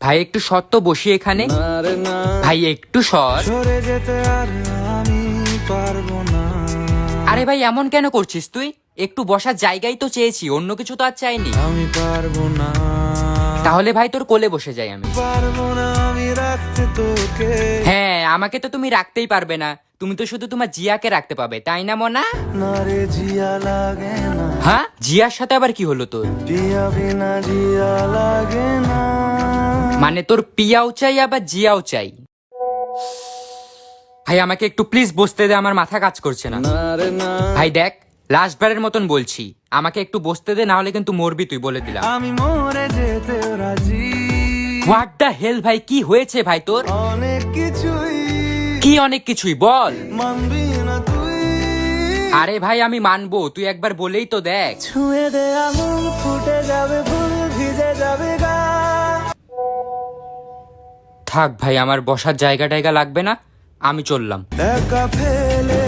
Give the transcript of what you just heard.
ভাই একটু সর তো, বসি এখানে। ভাই একটু সর। আরে ভাই এমন কেন করছিস তুই? একটু বসার জায়গাই তো চেয়েছি, অন্য কিছু তো আর চাইনি। আমি পারবো না, তাহলে ভাই তোর কোলে বসে যাই আমি। পারবো না আমি রাখতে তোকে। হ্যাঁ, আমাকে তো তুমি রাখতেই পারবে না, তুমি তো শুধু তোমার জিয়াকে রাখতে পাবে, তাই না মনা? না রে জিয়া লাগে না, হ্যাঁ, জিয়ার সাথে আবার কি হলো তোর? জিয়া বিনা জিয়া লাগে না। মানে তোর পিয়াও চাই আবার জিয়াও চাই? ভাই আমাকে একটু প্লিজ বসতে দে, আমার মাথা কাজ করছে না। না রে না, ভাই দেখ, লাস্ট বারের মতন বলছি, আমাকে একটু বসতে দে, না হলে কিন্তু মরবি তুই, বলে দিলাম। আমি মরে যেতে রাজি। হোয়াট দ্য হেল ভাই, কি হয়েছে ভাই তোর? অনেক কিছুই কি অনেক কিছুই বল। মানবি না তুই, আরে ভাই আমি মানবো, তুই একবার বলেই তো দেখ। ছুঁয়ে দে আঙুল ফুটে যাবে, ফুল ভিজে যাবে গা। থাক ভাই, আমার বসার জায়গা টায়গা লাগবে না, আমি চললাম। একা ফেলে